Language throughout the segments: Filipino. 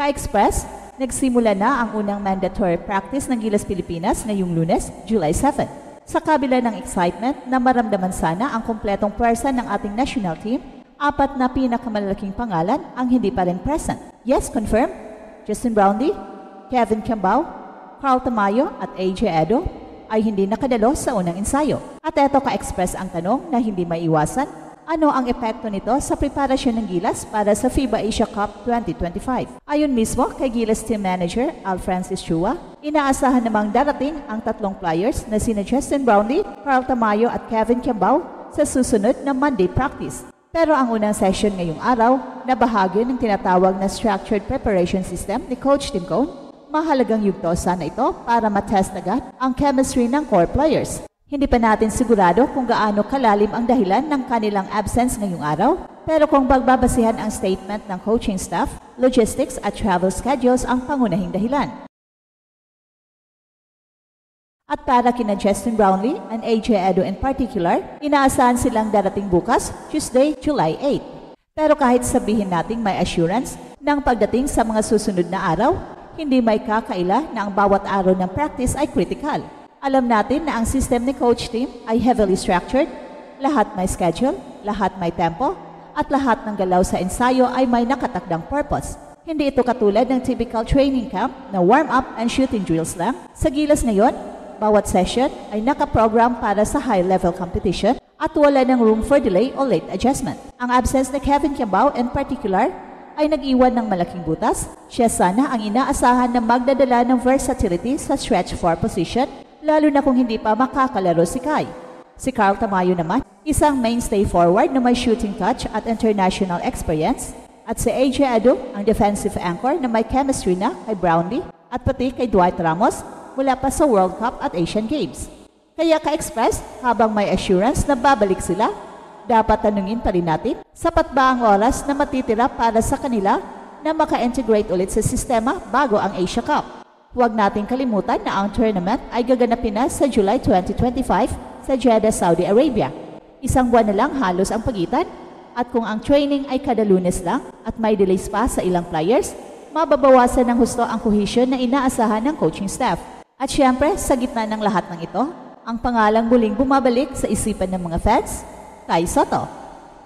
Ka-Express, nagsimula na ang unang mandatory practice ng Gilas Pilipinas ngayong Lunes, July 7. Sa kabila ng excitement na maramdaman sana ang kumpletong pwersa ng ating national team, 4 na pinakamalalaking pangalan ang hindi pa rin present. Yes, confirm. Justin Brownlee, Kevin Kiambao, Carl Tamayo at AJ Edo ay hindi nakadalo sa unang ensayo. At eto ka-express ang tanong na hindi maiwasan, ano ang epekto nito sa preparasyon ng Gilas para sa FIBA Asia Cup 2025? Ayon mismo kay Gilas Team Manager Al Francis Chua, inaasahan namang darating ang 3 players na sina Justin Brownlee, Carl Tamayo at Kevin Kiambao sa susunod na Monday practice. Pero ang unang session ngayong araw na bahagi ng tinatawag na structured preparation system ni Coach Tim Cone, mahalagang yugto sana ito para matest agad ang chemistry ng core players. Hindi pa natin sigurado kung gaano kalalim ang dahilan ng kanilang absence ngayong araw, pero kung bagbabasihan ang statement ng coaching staff, logistics at travel schedules ang pangunahing dahilan. At para kina Justin Brownlee and AJ Edo in particular, inaasahan silang darating bukas, Tuesday, July 8. Pero kahit sabihin nating may assurance ng pagdating sa mga susunod na araw, hindi may kakaila na ang bawat araw ng practice ay critical. Alam natin na ang system ni Coach Tim ay heavily structured, lahat may schedule, lahat may tempo, at lahat ng galaw sa ensayo ay may nakatakdang purpose. Hindi ito katulad ng typical training camp na warm-up and shooting drills lang. Sa Gilas ngayon, bawat session ay nakaprogram para sa high-level competition at wala ng room for delay o late adjustment. Ang absence ni Kevin Kiambao in particular ay nag-iwan ng malaking butas. Siya sana ang inaasahan na magdadala ng versatility sa stretch 4 position, lalo na kung hindi pa makakalaro si Kai. Si Carl Tamayo naman, isang mainstay forward na may shooting touch at international experience. At si AJ Edo, ang defensive anchor na may chemistry na kay Brownlee at pati kay Dwight Ramos mula pa sa World Cup at Asian Games. Kaya ka-express, habang may assurance na babalik sila, dapat tanungin pa rin natin, sapat ba ang oras na matitira para sa kanila na maka-integrate ulit sa sistema bago ang Asia Cup? Huwag nating kalimutan na ang tournament ay gaganapin na sa July 2025 sa Jeddah, Saudi Arabia. Isang buwan na lang halos ang pagitan at kung ang training ay kada Lunes lang at may delays pa sa ilang players, mababawasan ng husto ang cohesion na inaasahan ng coaching staff. At syempre, sa gitna ng lahat ng ito, ang pangalang muling bumabalik sa isipan ng mga fans, Kai Sotto.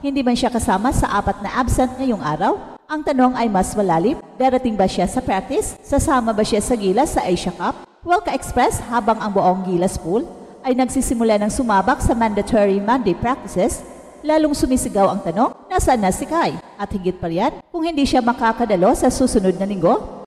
Hindi man siya kasama sa 4 na absent ngayong araw. Ang tanong ay mas malalim, darating ba siya sa practice? Sasama ba siya sa Gilas sa Asia Cup? Well, ka-express, habang ang buong Gilas pool ay nagsisimula ng sumabak sa mandatory Monday practices, lalong sumisigaw ang tanong, nasaan na si Kai? At higit pa riyan, kung hindi siya makakadalo sa susunod na linggo,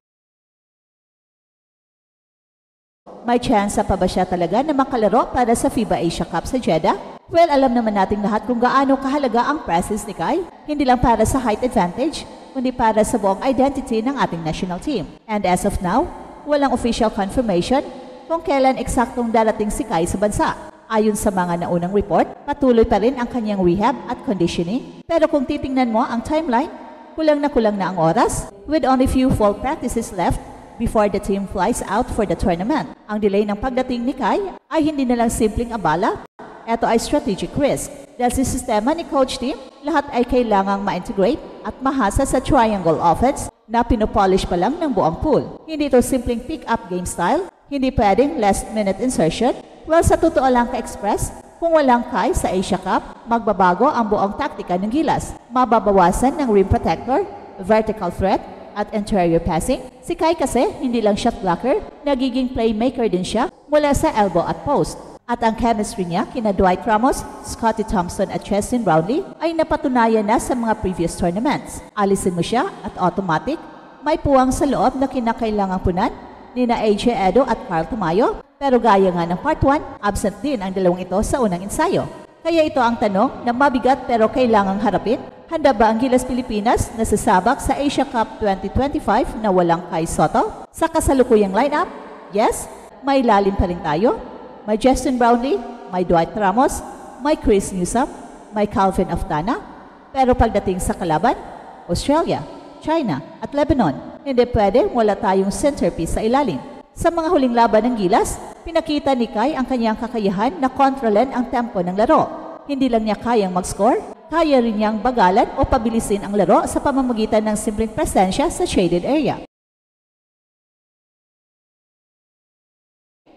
may tsansa pa ba siya talaga na makalaro para sa FIBA Asia Cup sa Jeddah? Well, alam naman nating lahat kung gaano kahalaga ang presence ni Kai, hindi lang para sa height advantage, kundi para sa buong identity ng ating national team. And as of now, walang official confirmation kung kailan eksaktong darating si Kai sa bansa. Ayon sa mga naunang report, patuloy pa rin ang kanyang rehab at conditioning. Pero kung titingnan mo ang timeline, kulang na ang oras, with only few full practices left before the team flies out for the tournament. Ang delay ng pagdating ni Kai ay hindi na lang simpleng abala. Ito ay strategic risk. Dahil sa sistema ni Coach Tim, lahat ay kailangang ma-integrate at mahasa sa triangle offense na pinopolish pa lang ng buong pool. Hindi ito simpleng pick-up game style, hindi pwedeng last-minute insertion. Well, sa totoo lang ka-express, kung walang Kai sa Asia Cup, magbabago ang buong taktika ng Gilas. Mababawasan ng rim protector, vertical threat, at interior passing. Si Kai kasi, hindi lang shot blocker, nagiging playmaker din siya mula sa elbow at post. At ang chemistry niya kina Dwight Ramos, Scottie Thompson at Justin Brownlee ay napatunayan na sa mga previous tournaments. Alisin mo siya at automatic, may puwang sa loob na kinakailangang punan nina AJ Edo at Carl Tamayo. Pero gaya nga ng part 1, absent din ang dalawang ito sa unang ensayo. Kaya ito ang tanong na mabigat pero kailangang harapin. Handa ba ang Gilas Pilipinas na sasabak sa Asia Cup 2025 na walang Kai Sotto? Sa kasalukuyang lineup, yes, may lalim pa rin tayo. May Justin Brownlee, may Dwight Ramos, may Chris Newsome, may Calvin Aftana. Pero pagdating sa kalaban, Australia, China at Lebanon, hindi pwede wala tayong centerpiece sa ilalim. Sa mga huling laban ng Gilas, pinakita ni Kai ang kanyang kakayahan na kontrolin ang tempo ng laro. Hindi lang niya kayang mag-score, kaya rin niyang bagalan o pabilisin ang laro sa pamamagitan ng simpleng presensya sa shaded area.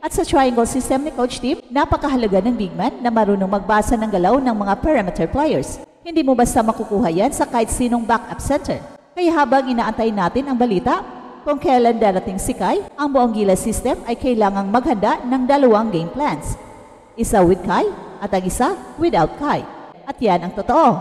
At sa triangle system ni Coach Tim, napakahalaga ng big man na marunong magbasa ng galaw ng mga perimeter players. Hindi mo basta makukuha yan sa kahit sinong backup center. Kaya habang inaantay natin ang balita, kung kailan darating si Kai, ang buong Gilas system ay kailangang maghanda ng dalawang game plans. Isa with Kai at ang isa without Kai. At yan ang totoo.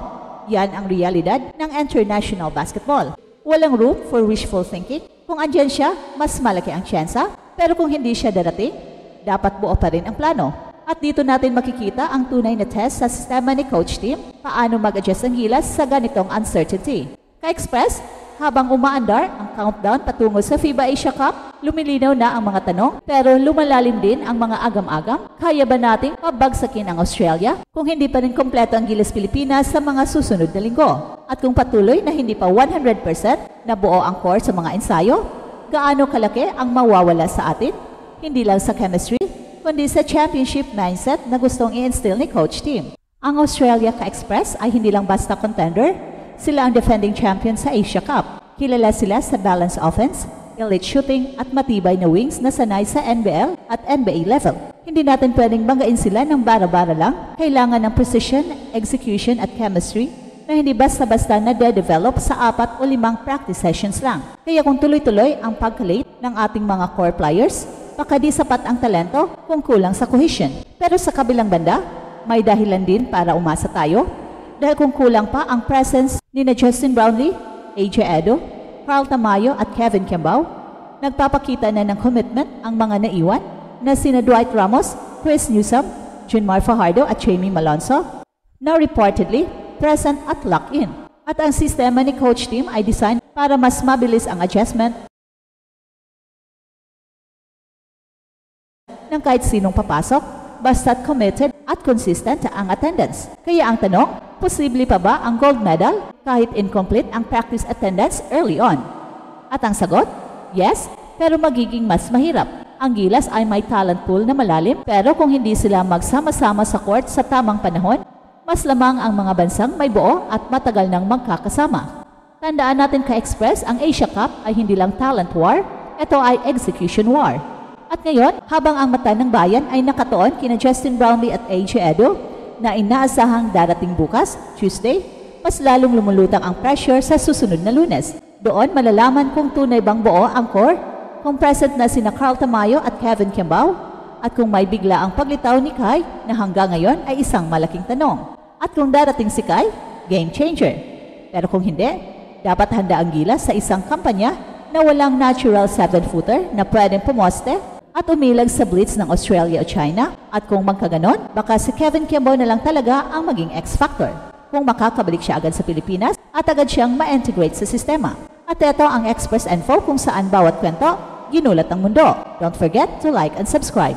Yan ang realidad ng international basketball. Walang room for wishful thinking. Kung andyan siya, mas malaki ang tsansa. Pero kung hindi siya darating, dapat buo pa rin ang plano. At dito natin makikita ang tunay na test sa sistema ni Coach Tim, paano mag-adjust ang Gilas sa ganitong uncertainty. Ka-Express, habang umaandar ang countdown patungo sa FIBA Asia Cup, lumilinaw na ang mga tanong pero lumalalim din ang mga agam-agam. Kaya ba nating pabagsakin ang Australia kung hindi pa rin kompleto ang Gilas Pilipinas sa mga susunod na linggo? At kung patuloy na hindi pa 100% nabuo ang core sa mga ensayo, gaano kalaki ang mawawala sa atin? Hindi lang sa chemistry, kundi sa championship mindset na gustong i-instill ni Coach Tim. Ang Australia Ka-Express ay hindi lang basta contender, sila ang defending champion sa Asia Cup. Kilala sila sa balanced offense, elite shooting at matibay na wings na sanay sa NBL at NBA level. Hindi natin pwedeng banggain sila ng bara-bara lang. Kailangan ng precision, execution at chemistry na hindi basta-basta na de-develop sa 4 o 5 practice sessions lang. Kaya kung tuloy-tuloy ang pag-collate ng ating mga core players, baka di sapat ang talento kung kulang sa cohesion. Pero sa kabilang banda, may dahilan din para umasa tayo. Dahil kung kulang pa ang presence ni na Justin Brownlee, AJ Edo, Carl Tamayo at Kevin Kembao, nagpapakita na ng commitment ang mga naiwan na sina Dwight Ramos, Chris Newsome, Junmar Fajardo at Jamie Malonzo, now reportedly present at lock-in. At ang sistema ni Coach Tim ay designed para mas mabilis ang adjustment ng kahit sinong papasok, basta't committed at consistent ang attendance. Kaya ang tanong, posible pa ba ang gold medal kahit incomplete ang practice attendance early on? At ang sagot, yes, pero magiging mas mahirap. Ang Gilas ay may talent pool na malalim, pero kung hindi sila magsama-sama sa court sa tamang panahon, mas lamang ang mga bansang may buo at matagal nang magkakasama. Tandaan natin Ka-Express, ang Asia Cup ay hindi lang talent war, ito ay execution war. At ngayon, habang ang mata ng bayan ay nakatuon kina Justin Brownlee at AJ Edo na inaasahang darating bukas, Tuesday, mas lalong lumulutang ang pressure sa susunod na Lunes. Doon malalaman kung tunay bang buo ang core, kung present na sina Carl Tamayo at Kevin Kembao, at kung may bigla ang paglitaw ni Kai na hanggang ngayon ay isang malaking tanong. At kung darating si Kai, game changer. Pero kung hindi, dapat handa ang Gilas sa isang kampanya na walang natural 7-footer na pwedeng pumoste at umilag sa blitz ng Australia o China. At kung magkaganon, baka si Kevin Kembao na lang talaga ang maging X-factor. Kung makakabalik siya agad sa Pilipinas at agad siyang ma-integrate sa sistema. At ito ang Express Info kung saan bawat kwento ginulat ang mundo. Don't forget to like and subscribe.